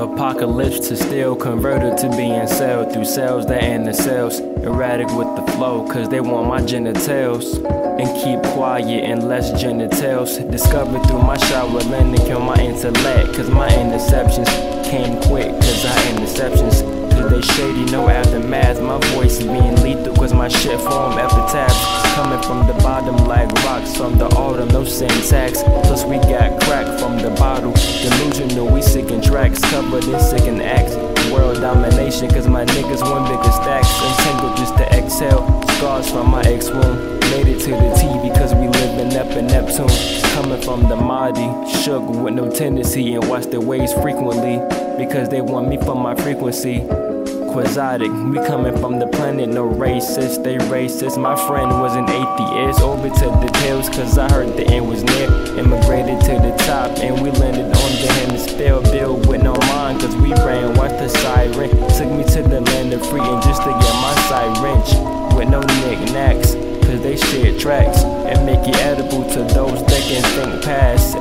Apocalypse to still converted to being sold through cells that in the cells. Erratic with the flow, cause they want my genitals. And keep quiet and less genitals. Discovered through my shower lending on my intellect. Cause my interceptions came quick, cause I interceptions. Cause they shady, no aftermath. My voice is being lethal, cause my shit form epitaphs. Coming from the bottom like rocks from the autumn, no syntax. Plus we got crack from the bottle. Delusional, we sick in tracks, covered in sick in acts. World domination, cause my niggas want bigger stacks. Entangled just to exhale, scars from my ex-wound. Made it to the T because we living up in Neptune. Coming from the Mahdi, shook with no tendency. And watch their ways frequently, because they want me for my frequency. Quixotic, we coming from the planet, no racist, they racist. My friend was an atheist, orbit to the tails, cause I heard the end was near. Immigrated to the top, and we landed on the hemisphere. Built with no mind, cause we ran, watched the siren. Took me to the land of free, and just to get my side wrench. With no knickknacks, cause they share tracks. And make it edible to those that can think past.